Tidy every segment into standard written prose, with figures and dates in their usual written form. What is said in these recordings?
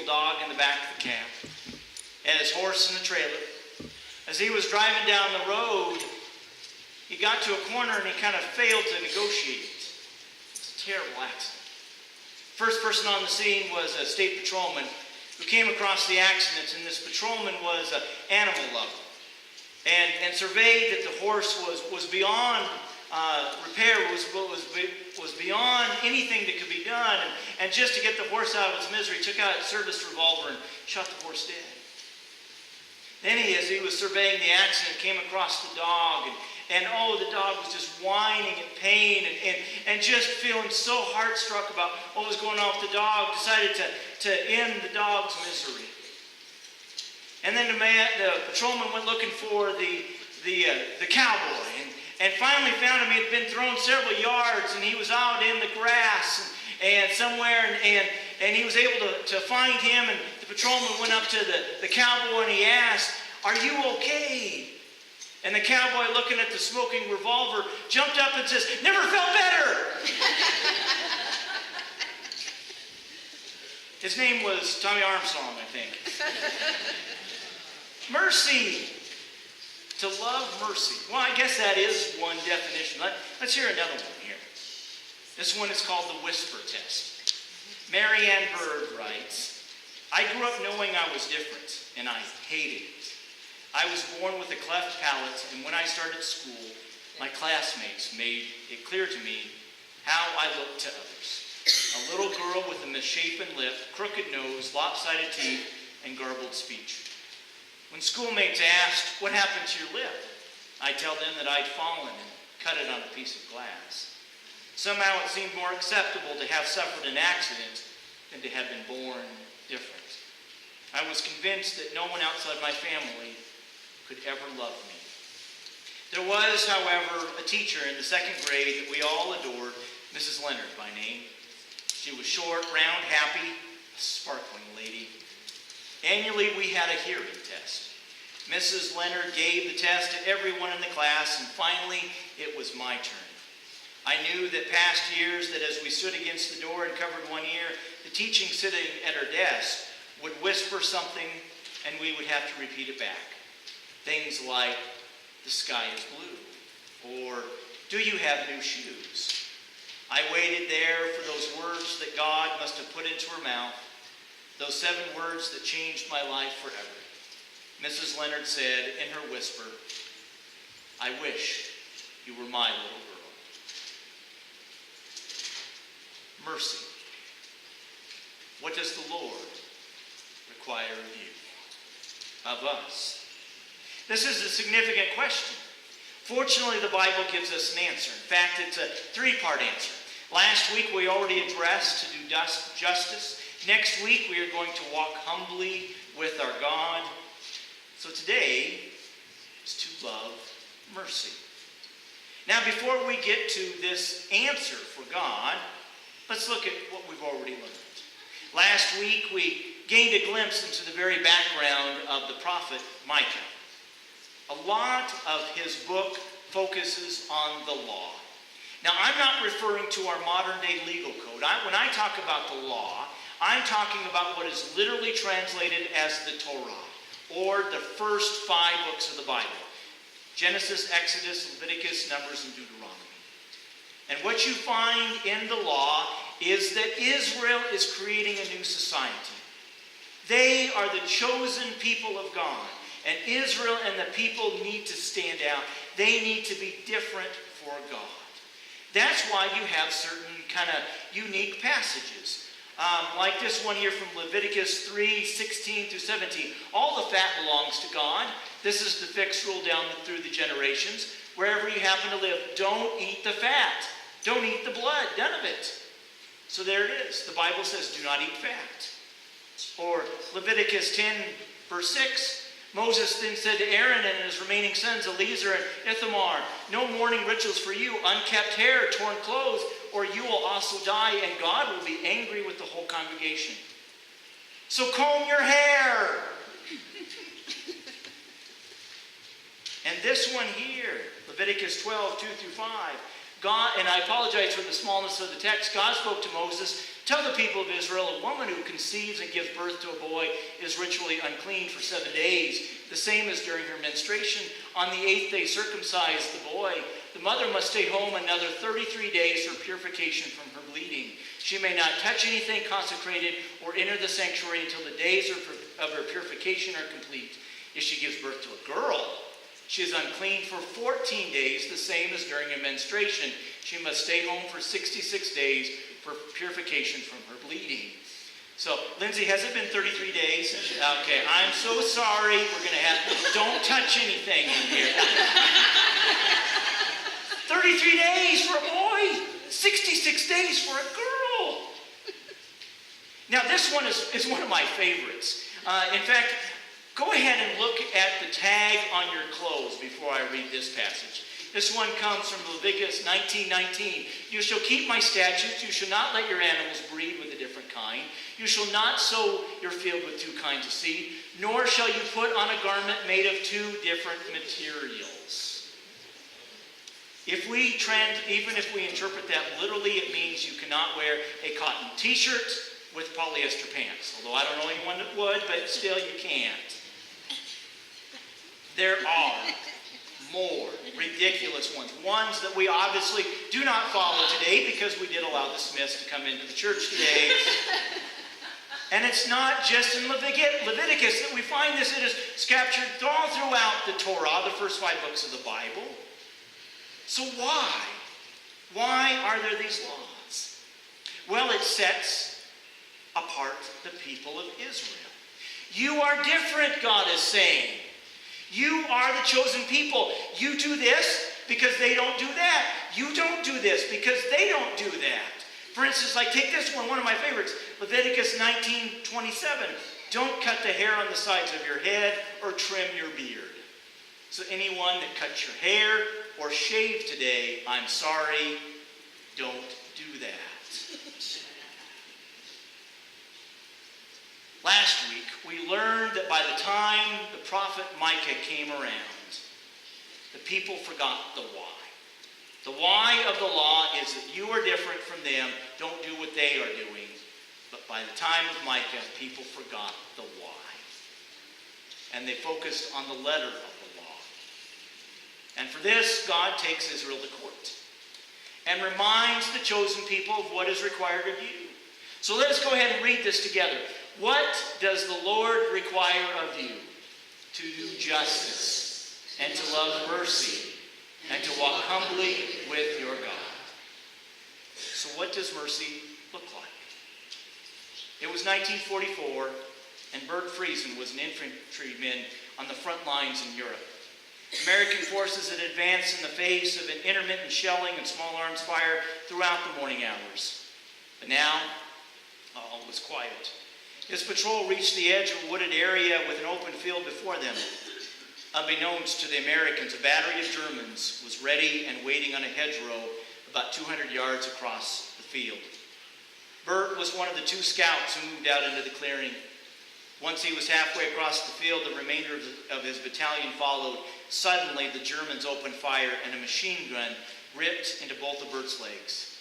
dog in the back of the cab, and his horse in the trailer. As he was driving down the road, he got to a corner and he kind of failed to negotiate. It's a terrible accident. First person on the scene was a state patrolman who came across the accident, and this patrolman was an animal lover and surveyed that the horse was beyond repair, was beyond anything that could be done. And just to get the horse out of its misery, took out a service revolver and shot the horse dead. Then as he was surveying the accident, came across the dog, and the dog was just whining in pain and just feeling so heart-struck about what was going on with the dog, decided to end the dog's misery. And then the patrolman went looking for the cowboy, and finally found him. He had been thrown several yards, and he was out in the grass and somewhere, and he was able to find him. And the patrolman went up to the cowboy and he asked, "Are you okay?" And the cowboy, looking at the smoking revolver, jumped up and says, "Never felt better." His name was Tommy Armstrong, I think. Mercy. To love mercy. Well, I guess that is one definition. Let's hear another one here. This one is called the whisper test. Mary Ann Bird writes, "I grew up knowing I was different, and I hated it. I was born with a cleft palate, and when I started school, my classmates made it clear to me how I looked to others. A little girl with a misshapen lip, crooked nose, lopsided teeth, and garbled speech. When schoolmates asked, 'What happened to your lip?' I'd tell them that I'd fallen and cut it on a piece of glass. Somehow it seemed more acceptable to have suffered an accident than to have been born different. I was convinced that no one outside my family could ever love me." There was, however, a teacher in the second grade that we all adored, Mrs. Leonard by name. She was short, round, happy, a sparkling lady. Annually, we had a hearing test. Mrs. Leonard gave the test to everyone in the class, and finally, it was my turn. I knew that past years, that as we stood against the door and covered one ear, the teaching sitting at her desk would whisper something, and we would have to repeat it back. Things like, "The sky is blue," or "Do you have new shoes?" I waited there for those words that God must have put into her mouth, those 7 words that changed my life forever. Mrs. Leonard said in her whisper, "I wish you were my little girl." Mercy. What does the Lord require of you, of us? This is a significant question. Fortunately, the Bible gives us an answer. In fact, it's a 3-part answer. Last week, we already addressed to do justice. Next week, we are going to walk humbly with our God. So today is to love mercy. Now, before we get to this answer for God, let's look at what we've already learned. Last week, we gained a glimpse into the very background of the prophet Micah. A lot of his book focuses on the law. Now, I'm not referring to our modern-day legal code. When I talk about the law, I'm talking about what is literally translated as the Torah, or the first 5 books of the Bible: Genesis, Exodus, Leviticus, Numbers, and Deuteronomy. And what you find in the law is that Israel is creating a new society. They are the chosen people of God. And Israel and the people need to stand out. They need to be different for God. That's why you have certain kind of unique passages. Like this one here from Leviticus 3:16 through 17. All the fat belongs to God. This is the fixed rule down through the generations. Wherever you happen to live, don't eat the fat. Don't eat the blood. None of it. So there it is. The Bible says, do not eat fat. Or Leviticus 10, verse 6. Moses then said to Aaron and his remaining sons, Eleazar and Ithamar, "No mourning rituals for you, unkept hair, torn clothes, or you will also die, and God will be angry with the whole congregation. So comb your hair." And this one here, Leviticus 12, 2 through 5. God, and I apologize for the smallness of the text, God spoke to Moses Tell the people of Israel, a woman who conceives and gives birth to a boy is ritually unclean for 7 days, the same as during her menstruation. On the 8th day, circumcise the boy. The mother must stay home another 33 days for purification from her bleeding. She may not touch anything consecrated or enter the sanctuary until the days of her purification are complete. If she gives birth to a girl, she is unclean for 14 days, the same as during a menstruation. She must stay home for 66 days for purification from her bleeding. So, Lindsay, has it been 33 days? Okay, I'm so sorry. We're going to have, don't touch anything in here. 33 days for a boy, 66 days for a girl. Now, this one is one of my favorites. In fact, go ahead and look at the tag on your clothes before I read this passage. This one comes from Leviticus 19:19. You shall keep my statutes. You shall not let your animals breed with a different kind. You shall not sow your field with 2 kinds of seed, nor shall you put on a garment made of 2 different materials. Even if we interpret that literally, it means you cannot wear a cotton t-shirt with polyester pants. Although I don't know anyone that would, but still you can't. There are more ridiculous ones that we obviously do not follow today because we did allow the Smiths to come into the church today. And it's not just in Leviticus that we find this. It is captured all throughout the Torah, the first 5 books of the Bible. So why? Why are there these laws? Well, it sets apart the people of Israel. You are different, God is saying. You are the chosen people. You do this because they don't do that. You don't do this because they don't do that. For instance, like take this one of my favorites, Leviticus 19:27. Don't cut the hair on the sides of your head or trim your beard. So anyone that cuts your hair or shave today, I'm sorry, don't do that. Last week, we learned that by the time the prophet Micah came around, the people forgot the why. The why of the law is that you are different from them, don't do what they are doing. But by the time of Micah, people forgot the why. And they focused on the letter of the law. And for this, God takes Israel to court and reminds the chosen people of what is required of you. So let us go ahead and read this together. What does the Lord require of you? To do justice, and to love mercy, and to walk humbly with your God. So what does mercy look like? It was 1944, and Bert Friesen was an infantryman on the front lines in Europe. American forces had advanced in the face of an intermittent shelling and small arms fire throughout the morning hours. But now, all was quiet. His patrol reached the edge of a wooded area with an open field before them. Unbeknownst to the Americans, a battery of Germans was ready and waiting on a hedgerow about 200 yards across the field. Bert was one of the 2 scouts who moved out into the clearing. Once he was halfway across the field, the remainder of his battalion followed. Suddenly, the Germans opened fire, and a machine gun ripped into both of Bert's legs.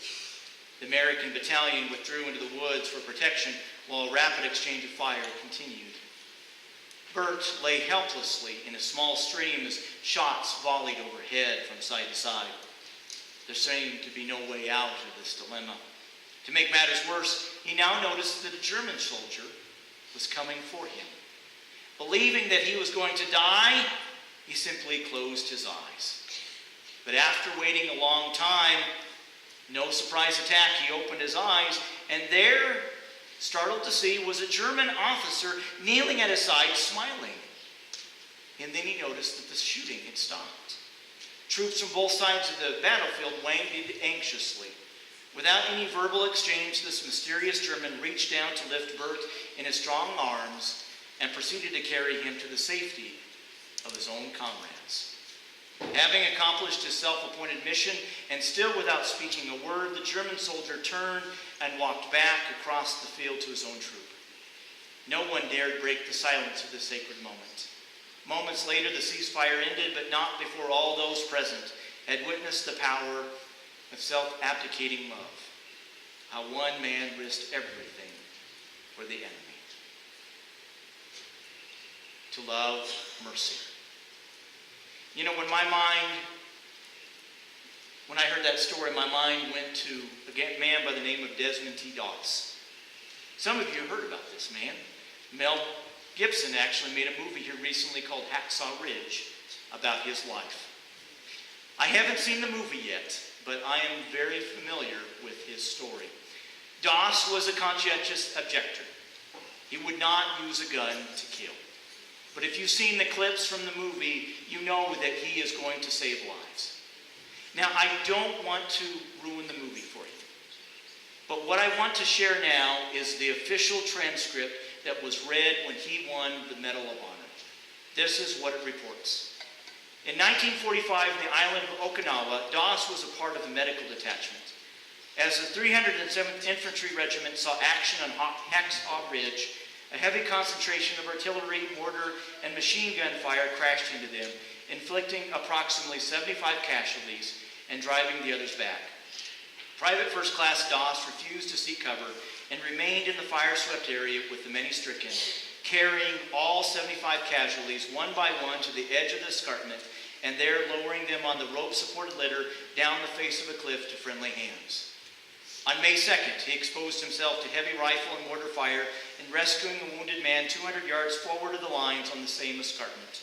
The American battalion withdrew into the woods for protection while a rapid exchange of fire continued. Bert lay helplessly in a small stream as shots volleyed overhead from side to side. There seemed to be no way out of this dilemma. To make matters worse, he now noticed that a German soldier was coming for him. Believing that he was going to die, he simply closed his eyes. But after waiting a long time, no surprise attack, he opened his eyes, and there, startled to see, was a German officer kneeling at his side, smiling. And then he noticed that the shooting had stopped. Troops from both sides of the battlefield waited anxiously. Without any verbal exchange, this mysterious German reached down to lift Bert in his strong arms and proceeded to carry him to the safety of his own comrades. Having accomplished his self-appointed mission, and still without speaking a word, the German soldier turned and walked back across the field to his own troop. No one dared break the silence of this sacred moment. Moments later, the ceasefire ended, but not before all those present had witnessed the power of self-abdicating love. how one man risked everything for the enemy. To love mercy. You know, when I heard that story, my mind went to a man by the name of Desmond T. Doss. Some of you heard about this man. Mel Gibson actually made a movie here recently called Hacksaw Ridge about his life. I haven't seen the movie yet, but I am very familiar with his story. Doss was a conscientious objector. He would not use a gun to kill. But if you've seen the clips from the movie, you know that he is going to save lives. Now, I don't want to ruin the movie for you. But what I want to share now is the official transcript that was read when he won the Medal of Honor. This is what it reports. In 1945, in the island of Okinawa, Doss was a part of the medical detachment. As the 307th Infantry Regiment saw action on Hacksaw Ridge, a heavy concentration of artillery, mortar, and machine gun fire crashed into them, inflicting approximately 75 casualties and driving the others back. Private First Class Doss refused to seek cover and remained in the fire-swept area with the many stricken, carrying all 75 casualties one by one to the edge of the escarpment and there lowering them on the rope-supported litter down the face of a cliff to friendly hands. On May 2nd, he exposed himself to heavy rifle and mortar fire in rescuing a wounded man 200 yards forward of the lines on the same escarpment.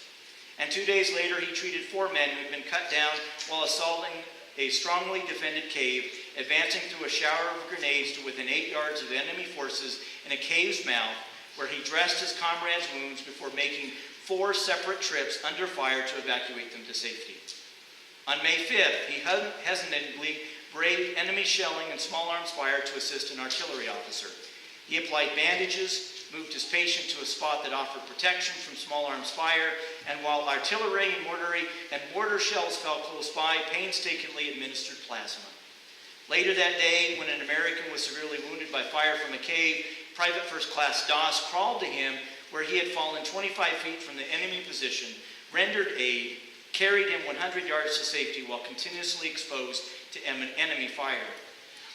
And 2 days later, he treated 4 men who had been cut down while assaulting a strongly defended cave, advancing through a shower of grenades to within 8 yards of enemy forces in a cave's mouth, where he dressed his comrades' wounds before making 4 separate trips under fire to evacuate them to safety. On May 5th, he hesitantly braved enemy shelling and small arms fire to assist an artillery officer. He applied bandages, moved his patient to a spot that offered protection from small arms fire, and while artillery and mortar shells fell close by, painstakingly administered plasma. Later that day, when an American was severely wounded by fire from a cave, Private First Class Doss crawled to him where he had fallen 25 feet from the enemy position, rendered aid, carried him 100 yards to safety while continuously exposed to enemy fire.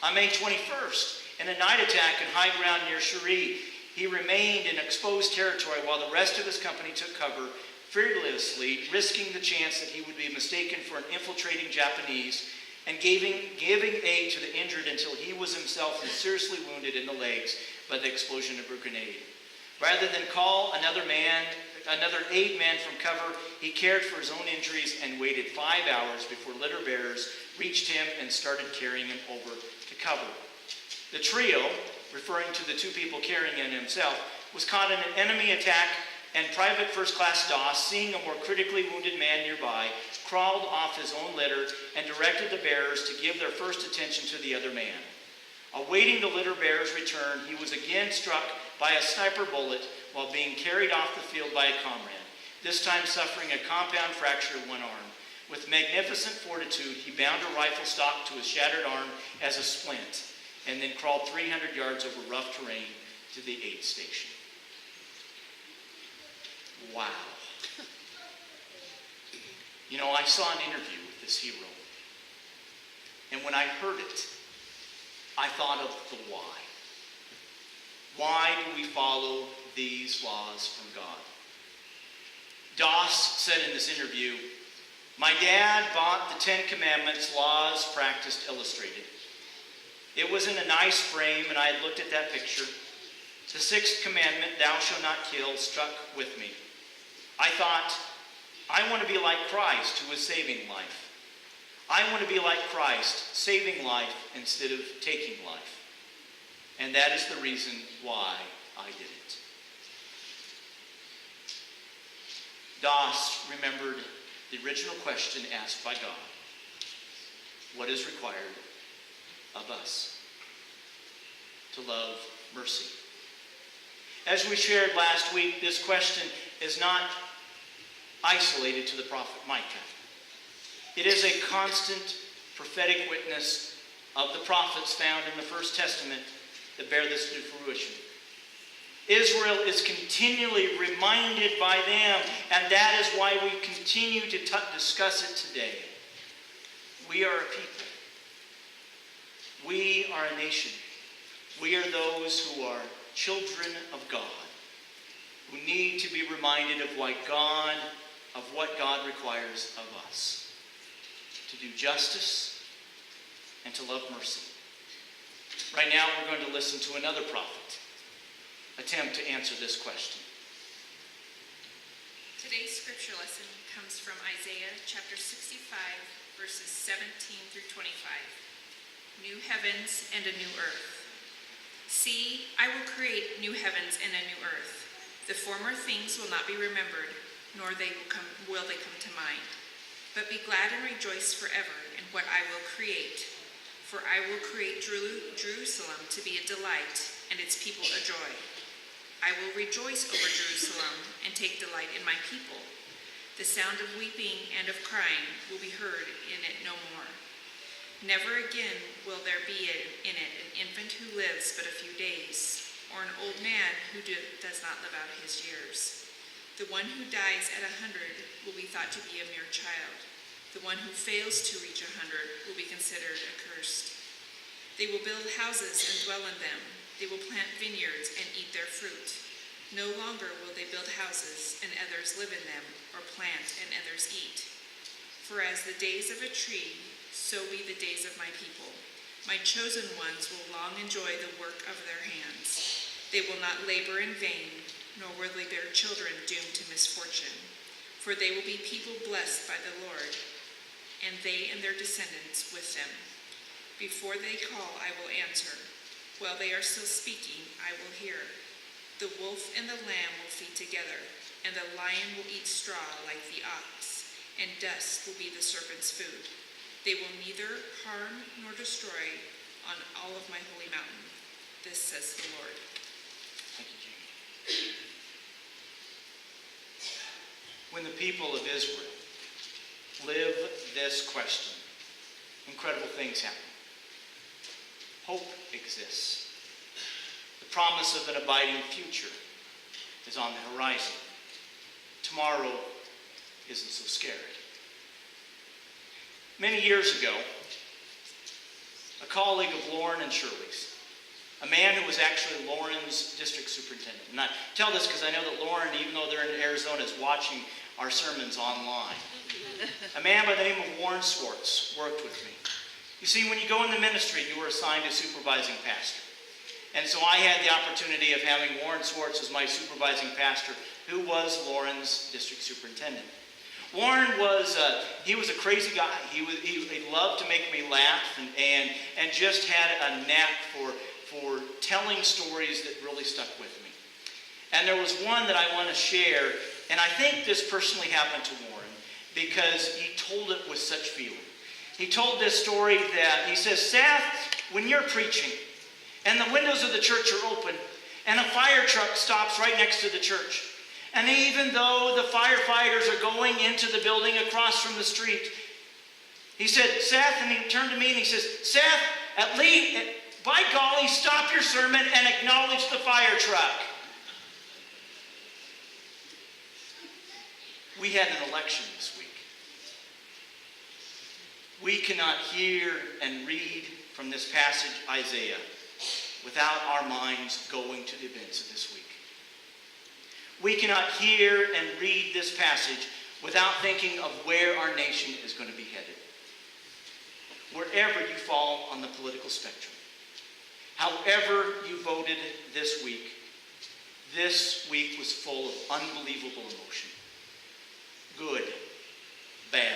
On May 21st, in a night attack in high ground near Cherie, he remained in exposed territory while the rest of his company took cover, fearlessly risking the chance that he would be mistaken for an infiltrating Japanese and giving aid to the injured until he was himself seriously wounded in the legs by the explosion of a grenade. Rather than call another aid man from cover, he cared for his own injuries and waited 5 hours before litter bearers reached him and started carrying him over to cover. The trio, referring to the 2 people carrying him himself, was caught in an enemy attack, and Private First Class Doss, seeing a more critically wounded man nearby, crawled off his own litter and directed the bearers to give their first attention to the other man. Awaiting the litter bearer's return, he was again struck by a sniper bullet while being carried off the field by a comrade, this time suffering a compound fracture of one arm. With magnificent fortitude, he bound a rifle stock to his shattered arm as a splint, and then crawled 300 yards over rough terrain to the aid station. Wow. You know, I saw an interview with this hero, and when I heard it, I thought of the why. Why do we follow these laws from God? Doss said in this interview, "My dad bought the 10 Commandments, Laws Practiced Illustrated. It was in a nice frame, and I had looked at that picture. The 6th commandment, thou shalt not kill, struck with me. I thought, I want to be like Christ, who is saving life. I want to be like Christ, saving life instead of taking life. And that is the reason why I did it." Doss remembered the original question asked by God. What is required of us? To love mercy. As we shared last week, this question is not isolated to the prophet Micah. It is a constant prophetic witness of the prophets found in the First Testament that bear this to fruition. Israel is continually reminded by them, and that is why we continue to discuss it today. We are a people. We are a nation. We are those who are children of God, who need to be reminded of what God requires of us. To do justice and to love mercy. Right now we're going to listen to another prophet attempt to answer this question. Today's scripture lesson comes from Isaiah chapter 65, verses 17 through 25. New heavens and a new earth. See, I will create new heavens and a new earth. The former things will not be remembered, nor will they come to mind. But be glad and rejoice forever in what I will create. For I will create Jerusalem to be a delight, and its people a joy. I will rejoice over Jerusalem and take delight in my people. The sound of weeping and of crying will be heard in it no more. Never again will there be in it an infant who lives but a few days, or an old man who does not live out his years. The one who dies at 100 will be thought to be a mere child. The one who fails to reach 100 will be considered accursed. They will build houses and dwell in them. They will plant vineyards and eat their fruit. No longer will they build houses and others live in them, or plant and others eat. For as the days of a tree, so be the days of my people. My chosen ones will long enjoy the work of their hands. They will not labor in vain, nor will their children doomed to misfortune. For they will be people blessed by the Lord, and they and their descendants with them. Before they call, I will answer. While they are still speaking, I will hear. The wolf and the lamb will feed together, and the lion will eat straw like the ox, and dust will be the serpent's food. They will neither harm nor destroy on all of my holy mountain. This says the Lord. Thank you, Jamie. When the people of Israel live this question, incredible things happen. Hope exists. The promise of an abiding future is on the horizon. Tomorrow isn't so scary. Many years ago, a colleague of Lauren and Shirley's, a man who was actually Lauren's district superintendent. And I tell this because I know that Lauren, even though they're in Arizona, is watching our sermons online. A man by the name of Warren Swartz worked with me. You see, when you go in the ministry, you were assigned a supervising pastor. And so I had the opportunity of having Warren Swartz as my supervising pastor, who was Lauren's district superintendent. Warren he was a crazy guy. He loved to make me laugh and just had a knack for telling stories that really stuck with me. And there was one that I want to share, and I think this personally happened to Warren because he told it with such feeling. He told this story that, he says, Seth, when you're preaching and the windows of the church are open and a fire truck stops right next to the church, and even though the firefighters are going into the building across from the street, he said, Seth, and he turned to me and he says, Seth, at least, by golly, stop your sermon and acknowledge the fire truck. We had an election this week. We cannot hear and read from this passage, Isaiah, without our minds going to the events of this week. We cannot hear and read this passage without thinking of where our nation is going to be headed. Wherever you fall on the political spectrum, however you voted this week was full of unbelievable emotion. Good, bad,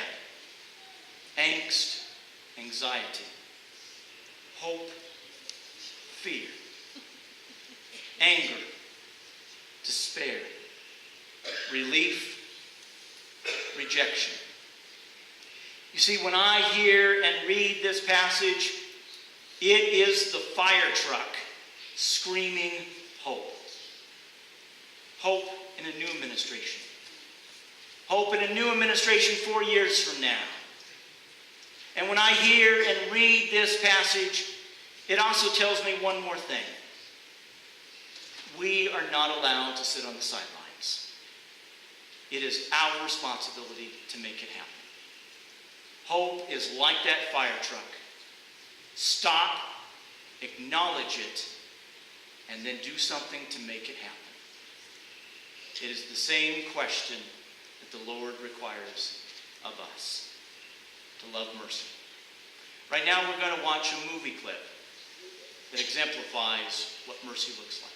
angst, anxiety, hope, fear, anger, despair, relief, rejection. You see, when I hear and read this passage, it is the fire truck screaming hope. Hope in a new administration. Hope in a new administration 4 years from now. And when I hear and read this passage, it also tells me one more thing. We are not allowed to sit on the sidelines. It is our responsibility to make it happen. Hope is like that fire truck. Stop, acknowledge it, and then do something to make it happen. It is the same question that the Lord requires of us, to love mercy. Right now we're going to watch a movie clip that exemplifies what mercy looks like.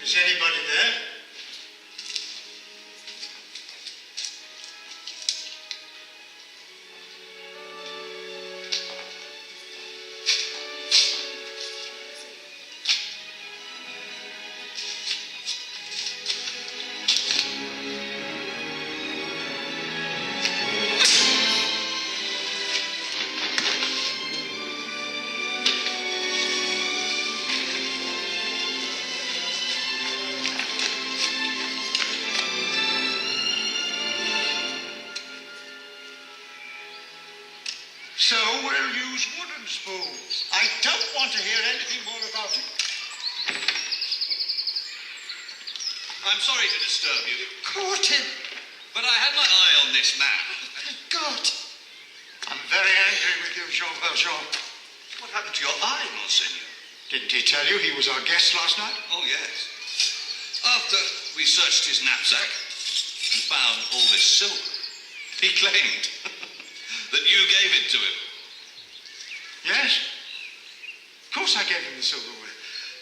Is anybody there? So we'll use wooden spoons. I don't want to hear anything more about it. I'm sorry to disturb you, Caught him! but I had my eye on this man. God! I'm very angry with you, Jean Valjean. What happened to your eye, Monseigneur? Didn't he tell you he was our guest last night? Oh, yes. After we searched his knapsack and found all this silver, he claimed that you gave it to him. Yes. Of course I gave him the silverware.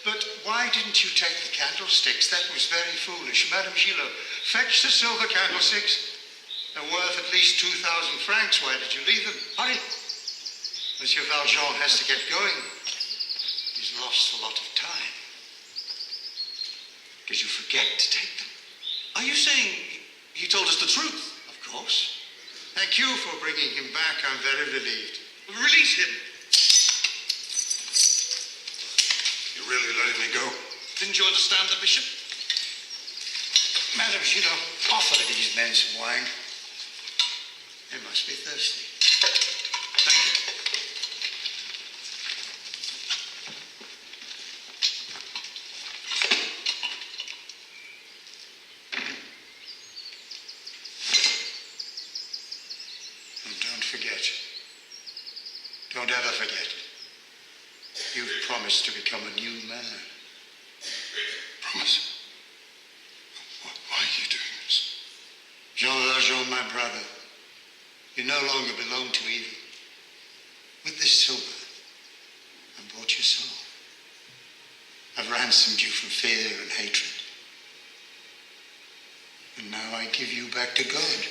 But why didn't you take the candlesticks? That was very foolish. Madame Gillot, fetch the silver candlesticks. They're worth at least 2,000 francs. Where did you leave them? Hurry. Monsieur Valjean has to get going. He's lost a lot of time. Did you forget to take them? Are you saying he told us the truth? Of course. Thank you for bringing him back. I'm very relieved. Release him. You're really letting me go? Didn't you understand the bishop? Madame Gillot, offer these men some wine. They must be thirsty. Thank you. And don't forget. Don't ever forget. You've promised to become a new man. Promise? Why are you doing this? Jean Valjean, my brother, you no longer belong to evil. With this silver, I bought your soul. I've ransomed you from fear and hatred. And now I give you back to God.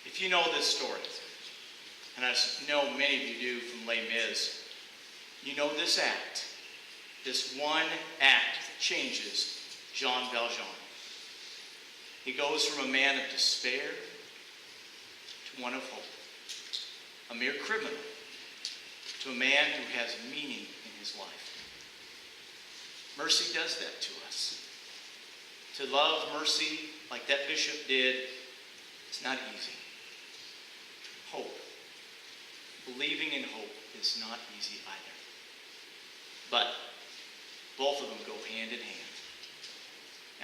If you know this story, and I know many of you do from Les Mis, you know this act, this one act that changes Jean Valjean. He goes from a man of despair to one of hope, a mere criminal to a man who has meaning in his life. Mercy does that to us. To love mercy like that bishop did, it's not easy. Hope. Believing in hope is not easy either. But both of them go hand in hand.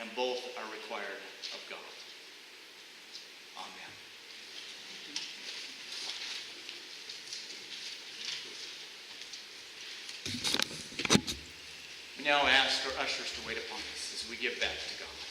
And both are required of God. Amen. We now ask our ushers to wait upon us as we give back to God.